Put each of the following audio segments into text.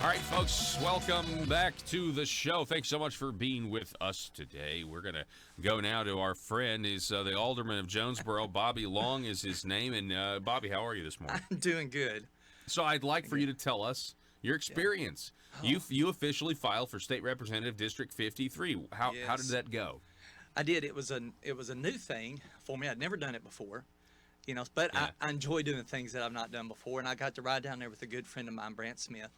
All right, folks, welcome back to the show. Thanks so much for being with us today. We're going to go now to our friend. He's the alderman of Jonesboro. Bobby Long is his name. And, Bobby, how are you this morning? I'm doing good. So I'd like for you to tell us your experience. Yeah. You officially filed for State Representative District 53. How did that go? I did. It was a new thing for me. I'd never done it before. But yeah. I enjoy doing things that I've not done before. And I got to ride down there with a good friend of mine, Brant Smith.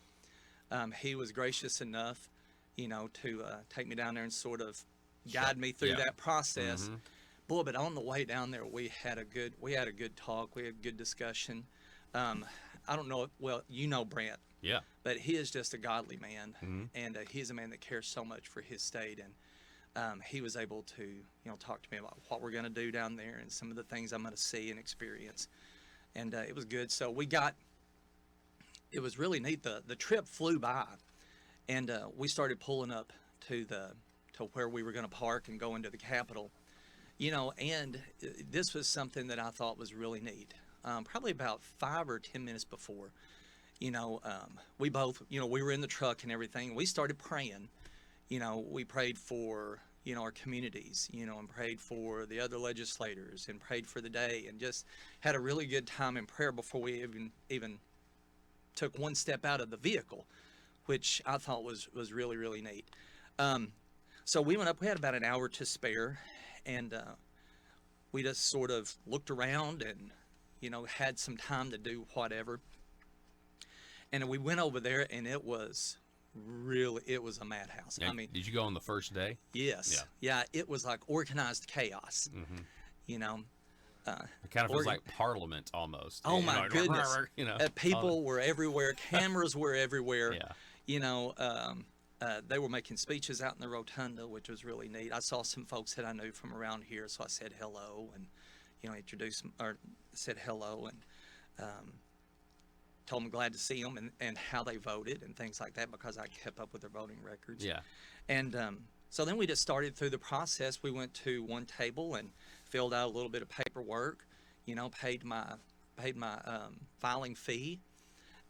He was gracious enough, to take me down there and sort of guide me through that process. Mm-hmm. Boy, but on the way down there, we had a good talk. We had a good discussion. I don't know. Well, Brant. Yeah. But he is just a godly man, mm-hmm. and he's a man that cares so much for his state. And he was able to, talk to me about what we're going to do down there and some of the things I'm going to see and experience. And it was good. So it was really neat. The trip flew by, and we started pulling up to where we were going to park and go into the Capitol. And this was something that I thought was really neat. Probably about 5 or 10 minutes before, we both, we were in the truck and everything. We started praying. We prayed for, our communities, and prayed for the other legislators and prayed for the day and just had a really good time in prayer before we even took one step out of the vehicle, which I thought was really, really neat. So we went up, we had about an hour to spare, and we just sort of looked around and, had some time to do whatever. And we went over there, and it was a madhouse. Yeah, did you go on the first day? Yes. Yeah, it was like organized chaos. Mm-hmm. It kind of feels like Parliament almost. Oh my goodness! People were everywhere. Cameras were everywhere. Yeah. They were making speeches out in the rotunda, which was really neat. I saw some folks that I knew from around here, so I said hello and said hello and told them glad to see them and how they voted and things like that, because I kept up with their voting records. Yeah. And so then we just started through the process. We went to one table and filled out a little bit of paperwork, paid my filing fee,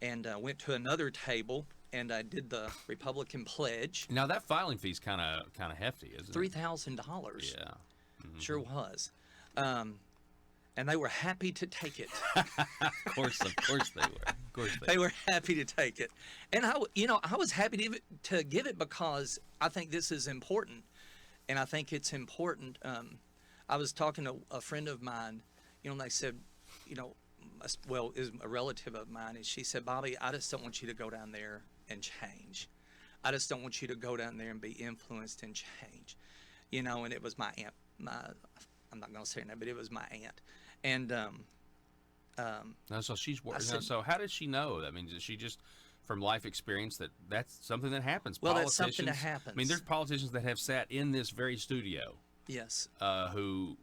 and went to another table and I did the Republican pledge. Now that filing fee is kind of hefty, isn't it? $3,000. Yeah. Mm-hmm. Sure was. And they were happy to take it. Of course they were. They were happy to take it. And I was happy to give it because I think this is important. And I think it's important. I was talking to a friend of mine, and they said, is a relative of mine, and she said, Bobby, I just don't want you to go down there and change. I just don't want you to go down there and be influenced and change. And it was my aunt, I'm not going to say her name, but it was my aunt. And so she's so how did she know? I mean, did she just from life experience that's something that happens? Well, that's something that happens. I mean, there's politicians that have sat in this very studio. Yes. Who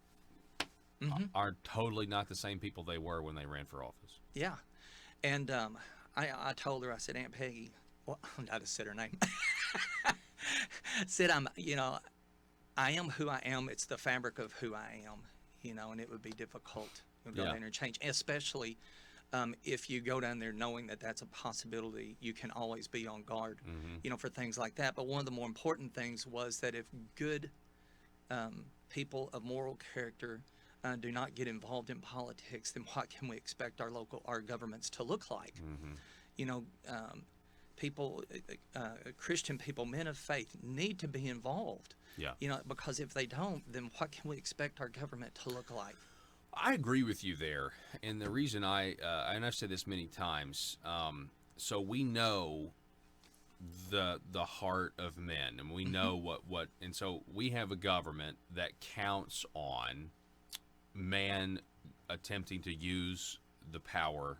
are totally not the same people they were when they ran for office. Yeah. And I told her, I said, Aunt Peggy, well, I just said her name. Said, I am who I am. It's the fabric of who I am, and it would be difficult to go down there and change, especially if you go down there knowing that that's a possibility. You can always be on guard, for things like that. But one of the more important things was that if good people of moral character do not get involved in politics, then what can we expect our governments to look like? People, Christian people, men of faith, need to be involved. Yeah. Because if they don't, then what can we expect our government to look like? I agree with you there, and the reason and I've said this many times, so we know the heart of men, and we know what, and so we have a government that counts on man attempting to use the power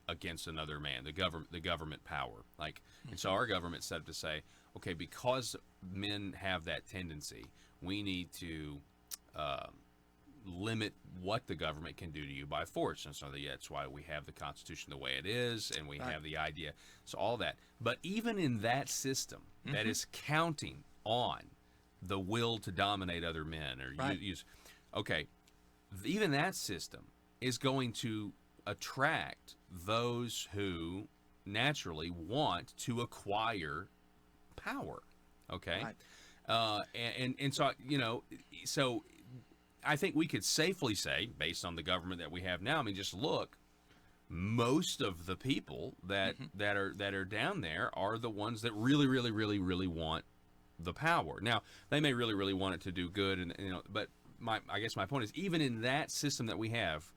against another man, the government power, and so our government's set up to say, okay, because men have that tendency, we need to limit what the government can do to you by force. And so that's why we have the Constitution the way it is, and we have the idea, so all that. But even in that system that is counting on the will to dominate other men or use, even that system is going to attract those who naturally want to acquire power. Okay. Right. And so, so I think we could safely say, based on the government that we have now, I mean, just look, most of the people that are down there are the ones that really, really, really, really want the power. Now, they may really, really want it to do good, and but I guess my point is, even in that system that we have,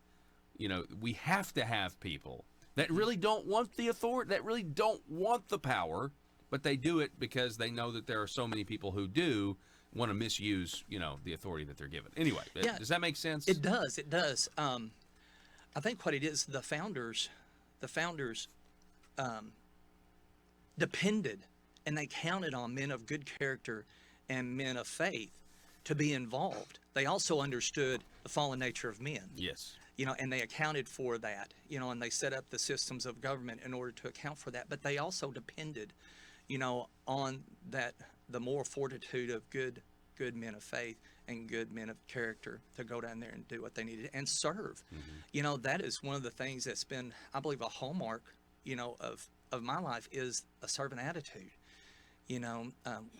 we have to have people that really don't want the authority, that really don't want the power, but they do it because they know that there are so many people who do want to misuse, the authority that they're given. Anyway, does that make sense? It does. It does. I think what it is, the founders depended and they counted on men of good character and men of faith to be involved. They also understood the fallen nature of men. Yes. And they accounted for that, and they set up the systems of government in order to account for that. But they also depended, on that, the moral fortitude of good men of faith and good men of character to go down there and do what they needed and serve. That is one of the things that's been, I believe, a hallmark, of my life is a servant attitude.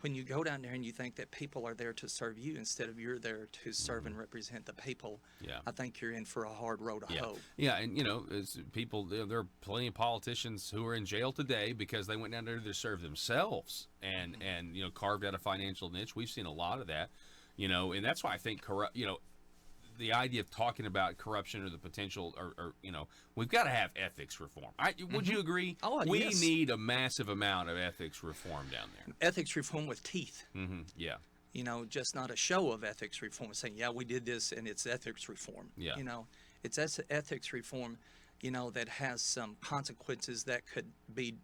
When you go down there and you think that people are there to serve you instead of you're there to serve and represent the people, I think you're in for a hard road to hoe. Yeah, and as people, there are plenty of politicians who are in jail today because they went down there to serve themselves and carved out a financial niche. We've seen a lot of that, and that's why I think the idea of talking about corruption or the potential, or we've got to have ethics reform. Would you agree? Oh, we yes. need a massive amount of ethics reform down there. Ethics reform with teeth. Yeah. Just not a show of ethics reform, saying, yeah, we did this and it's ethics reform. Yeah. It's ethics reform, that has some consequences that could be,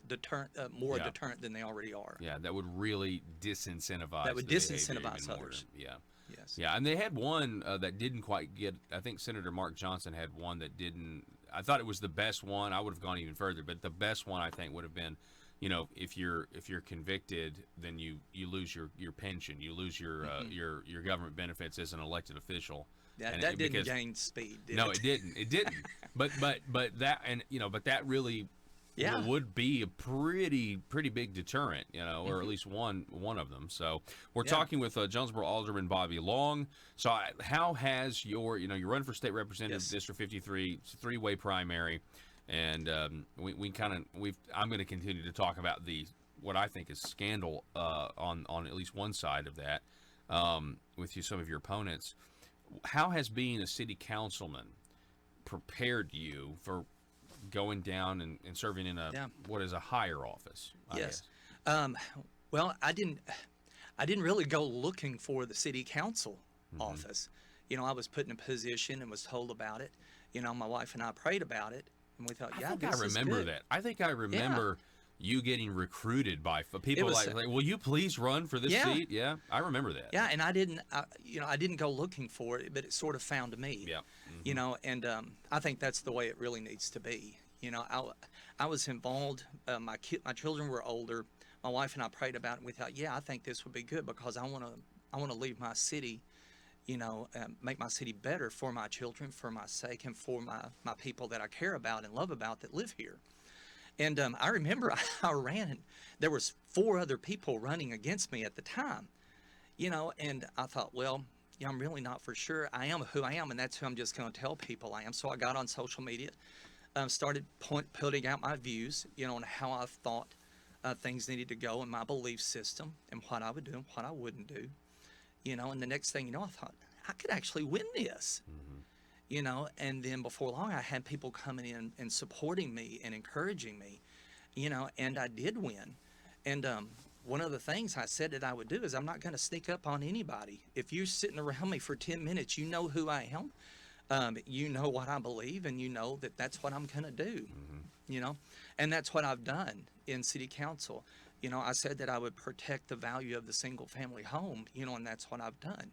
deterrent, more deterrent than they already are. Yeah, that would really disincentivize. That would the behavior disincentivize even more. others. Yeah. Yes. Yeah, and they had one that didn't quite get. I think Senator Mark Johnson had one that didn't. I thought it was the best one. I would have gone even further, but the best one I think would have been, if you're convicted, then you lose your pension, you lose your government benefits as an elected official. That didn't gain speed. Did No, it? it didn't. It didn't. but that but that really. Yeah. Would be a pretty big deterrent, or at least one of them. So we're talking with Jonesboro Alderman Bobby Long. So how has your, you run for state representative, Yes. District 53, it's a three-way primary, and I'm going to continue to talk about what I think is scandal on at least one side of that with some of your opponents. How has being a city councilman prepared you for going down and serving in what is a higher office? Yes. Well, I didn't really go looking for the city council office. I was put in a position and was told about it. My wife and I prayed about it, and we thought, I think I remember good. that. I think I remember you getting recruited by people like, will you please run for this seat? Yeah, I remember that. Yeah, and I didn't go looking for it, but it sort of found me. Yeah. And I think that's the way it really needs to be. I was involved. My children were older. My wife and I prayed about it, and we thought, I think this would be good because I want to leave my city, make my city better for my children, for my sake, and for my people that I care about and love about that live here. And I remember I ran, and there was 4 other people running against me at the time, and I thought, well, I'm really not for sure. I am who I am, and that's who I'm just going to tell people I am. So I got on social media, started putting out my views, on how I thought things needed to go in my belief system and what I would do and what I wouldn't do, and the next thing I thought, I could actually win this. And then before long, I had people coming in and supporting me and encouraging me, and I did win. And one of the things I said that I would do is I'm not going to sneak up on anybody. If you're sitting around me for 10 minutes, you know who I am, you know what I believe, and you know that that's what I'm going to do, and that's what I've done in city council. I said that I would protect the value of the single family home, and that's what I've done.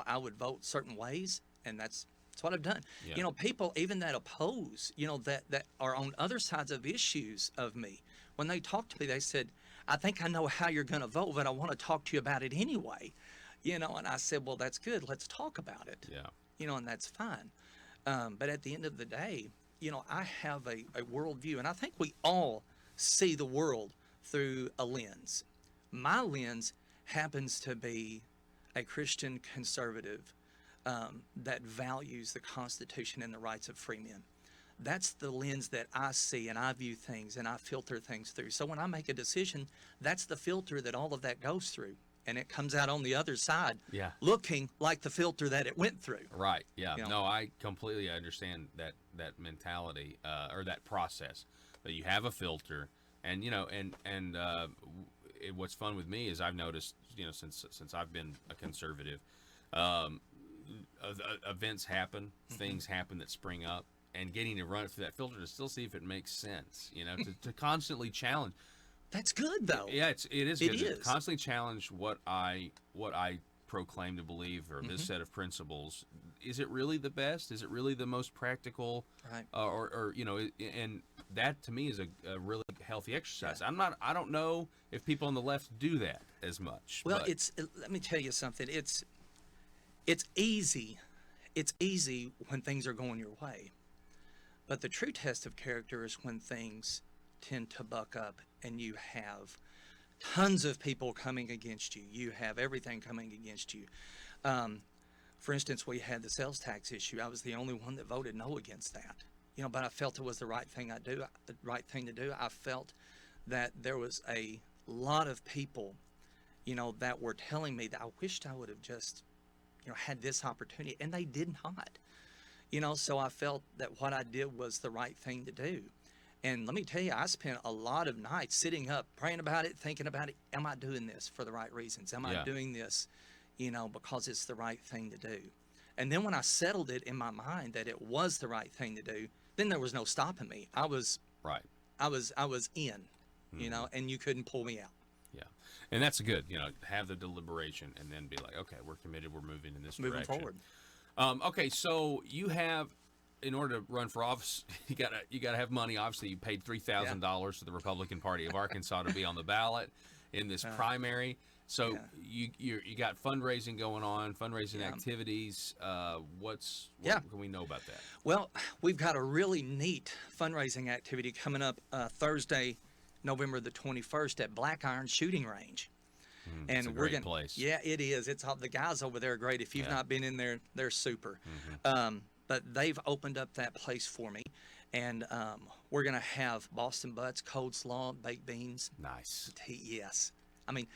I would vote certain ways, and that's what I've done. Yeah. People even that oppose, that are on other sides of issues of me, when they talk to me, they said, I think I know how you're going to vote, but I want to talk to you about it anyway. And I said, well, that's good. Let's talk about it. Yeah. And that's fine. But at the end of the day, I have a worldview, and I think we all see the world through a lens. My lens happens to be a Christian conservative that values the Constitution and the rights of free men. That's the lens that I see and I view things and I filter things through. So when I make a decision, that's the filter that all of that goes through. And it comes out on the other side looking like the filter that it went through. Right. Yeah. No, I completely understand that mentality or that process. That you have a filter, and what's fun with me is I've noticed, since I've been a conservative, events happen, things happen that spring up, and getting to run it through that filter to still see if it makes sense. To constantly challenge. That's good, though. Yeah, it is It good. is. To constantly challenge what I proclaim to believe, or this set of principles. Is it really the best? Is it really the most practical? Right. And that to me is a really healthy exercise. Yeah. I don't know if people on the left do that as much. Well, let me tell you something. It's easy. It's easy when things are going your way. But the true test of character is when things tend to buck up and you have tons of people coming against you. You have everything coming against you. For instance, we had the sales tax issue. I was the only one that voted no against that. But I felt it was the right thing to do. I felt that there was a lot of people, that were telling me that I wished I would have just, had this opportunity, and they did not. So I felt that what I did was the right thing to do. And let me tell you, I spent a lot of nights sitting up, praying about it, thinking about it. Am I doing this for the right reasons? Am I doing this, because it's the right thing to do? And then when I settled it in my mind that it was the right thing to do, then there was no stopping me. I was in, and you couldn't pull me out. Yeah. And that's good, have the deliberation and then be like, okay, we're committed. We're moving in this direction. Moving forward. Okay. So you have, in order to run for office, you gotta have money. Obviously, you paid $3,000 to the Republican Party of Arkansas to be on the ballot in this primary. So you got fundraising going on, fundraising activities. What can we know about that? Well, we've got a really neat fundraising activity coming up Thursday, November the 21st at Black Iron Shooting Range. And it's a great place. Yeah, it is. It's all, the guys over there are great. If you've not been in there, they're super. But they've opened up that place for me, and we're gonna have Boston butts, cold slaw, baked beans. Nice. Yes, I mean,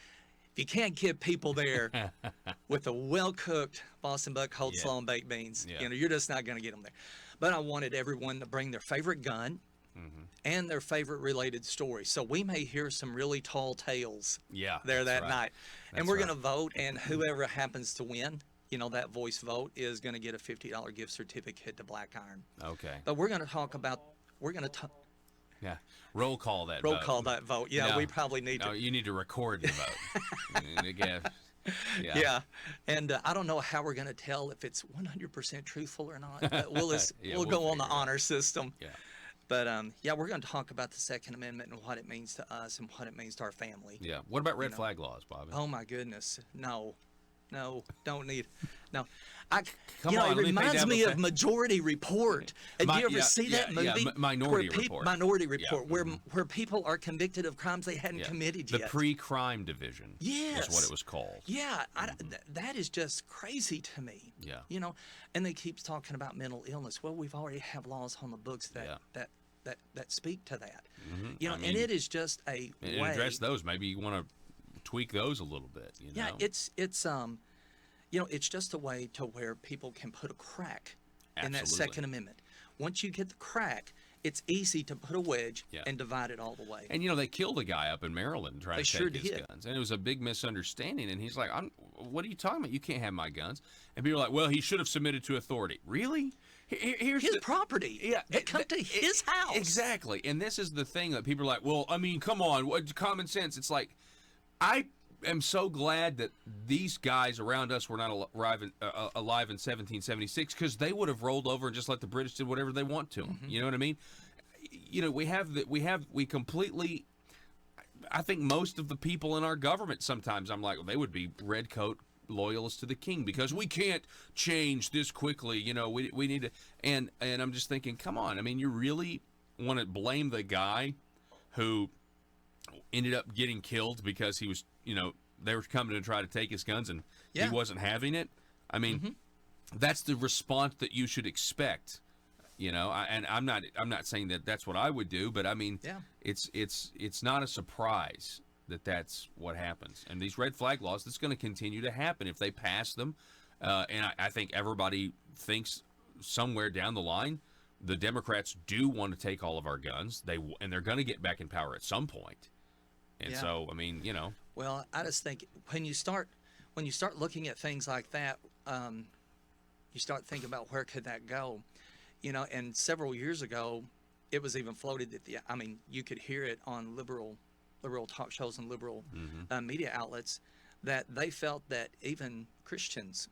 if you can't get people there with a well-cooked Boston butt, cold slaw, and baked beans, you're just not gonna get them there. But I wanted everyone to bring their favorite gun and their favorite related story. So we may hear some really tall tales there that night. And we're gonna vote, and whoever happens to win, that voice vote is going to get a $50 gift certificate to Black Iron. Okay. But we're going to talk about, roll call that roll vote. call that vote. Yeah, no, we probably need to. You need to record the vote. Yeah. And I don't know how we're going to tell if it's 100% truthful or not, but we'll go on the honor system. Yeah. But, we're going to talk about the Second Amendment and what it means to us and what it means to our family. Yeah. What about red flag laws, Bobby? Oh, my goodness. No, don't need. No, It reminds me of Majority Report. And do you ever see that movie? Minority Report. Minority Report, where people are convicted of crimes they hadn't committed yet. The pre-crime division. Yes, is what it was called. Yeah, that is just crazy to me. Yeah. And they keep talking about mental illness. Well, we've already have laws on the books that speak to that. And it is just a way. And address those. Maybe you want to tweak those a little bit. Yeah, it's just a way to where people can put a crack in that Second Amendment. Once you get the crack, it's easy to put a wedge and divide it all the way. And they killed a guy up in Maryland trying to take his guns, and it was a big misunderstanding. And he's like, "What are you talking about? You can't have my guns." And people are like, "Well, he should have submitted to authority." Really? Here's his property. Yeah, it come to his house. Exactly. And this is the thing that people are like, "Well, I mean, come on, what common sense?" It's like, I am so glad that these guys around us were not alive in 1776, because they would have rolled over and just let the British do whatever they want to them. You know what I mean? We completely. I think most of the people in our government sometimes I'm like, well, they would be red coat, loyalists to the king because we can't change this quickly. You know, we need to. And I'm just thinking, come on. I mean, you really want to blame the guy who ended up getting killed because he was, you know, they were coming to try to take his guns and he wasn't having it. I mean, that's the response that you should expect. You know, and I'm not saying that that's what I would do, but I mean, it's not a surprise that that's what happens. And these red flag laws, that's going to continue to happen if they pass them. And I think everybody thinks somewhere down the line, the Democrats do want to take all of our guns. And they're going to get back in power at some point. And so, I mean, you know. Well, I just think when you start looking at things like that, you start thinking about where could that go. You know, and several years ago, it was even floated that you could hear it on liberal talk shows and liberal media outlets that they felt that even Christians,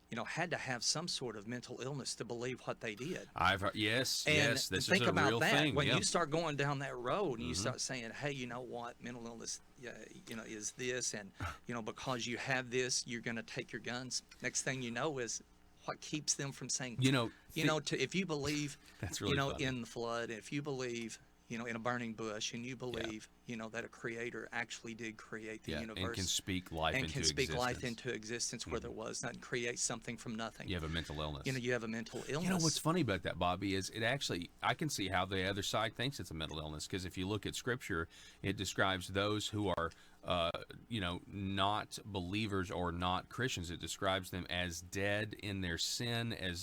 you know, had to have some sort of mental illness to believe what they did. Yes, this is think a about real that. thing. When you start going down that road and you start saying, hey, you know what, mental illness, you know, is this, and you know, because you have this, you're going to take your guns. Next thing you know is what keeps them from saying, if you believe, that's really funny. in the flood, if you believe, you know, in a burning bush, and you believe, you know, that a creator actually did create the universe and can speak life into existence where there was nothing, create something from nothing. You have a mental illness. You know, you have a mental illness. You know what's funny about that, Bobby, is it actually, I can see how the other side thinks it's a mental illness, because if you look at Scripture, it describes those who are not believers or not Christians. It describes them as dead in their sin, and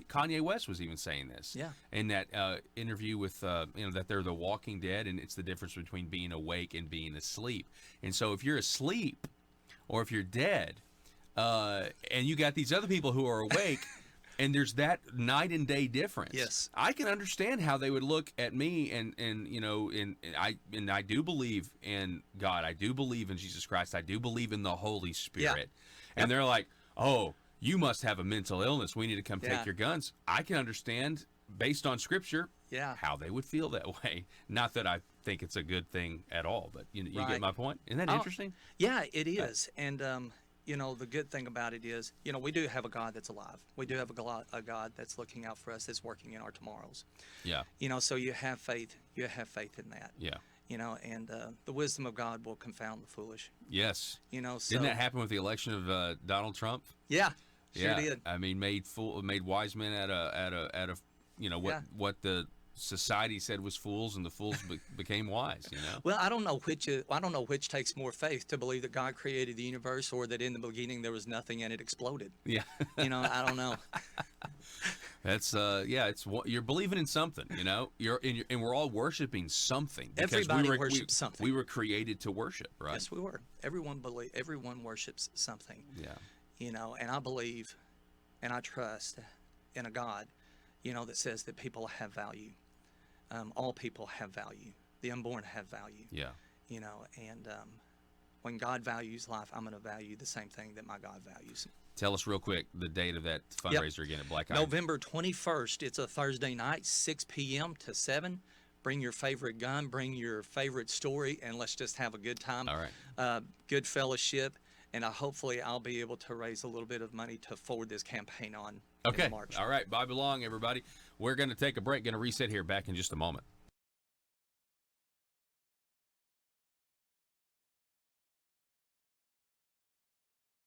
Kanye West was even saying this. Yeah. In that interview with, that they're the walking dead, and it's the difference between being awake and being asleep. And so if you're asleep or if you're dead, and you got these other people who are awake, and there's that night and day difference. Yes. I can understand how they would look at me and I do believe in God. I do believe in Jesus Christ. I do believe in the Holy Spirit. Yeah. And they're like, "Oh, you must have a mental illness. We need to come take your guns." I can understand based on Scripture how they would feel that way. Not that I think it's a good thing at all, but you get my point? Isn't that interesting? Yeah, it is. And you know, the good thing about it is, you know, we do have a God that's alive. We do have a God that's looking out for us, that's working in our tomorrows. Yeah. You know, so you have faith. You have faith in that. Yeah. You know, and the wisdom of God will confound the foolish. Yes. You know, so. Didn't that happen with the election of Donald Trump? Yeah. Sure did. I mean, made wise men out of you know what the society said was fools, and the fools became wise. You know. Well, I don't know which takes more faith, to believe that God created the universe, or that in the beginning there was nothing and it exploded. Yeah. You know, I don't know. That's it's you're believing in something. You know, and we're all worshiping something. Everybody worships something. We were created to worship, right? Yes, we were. Everyone worships something. Yeah. You know, and I believe, and I trust in a God, you know, that says that people have value. All people have value. The unborn have value. Yeah. You know, and when God values life, I'm going to value the same thing that my God values. Tell us real quick the date of that fundraiser again at Black Eye. November 21st. It's a Thursday night, 6 p.m. to 7. Bring your favorite gun, bring your favorite story, and let's just have a good time. All right. Good fellowship, and hopefully I'll be able to raise a little bit of money to forward this campaign on. Okay. All right. Bobby Long, everybody. We're going to take a break. Going to reset here. Back in just a moment.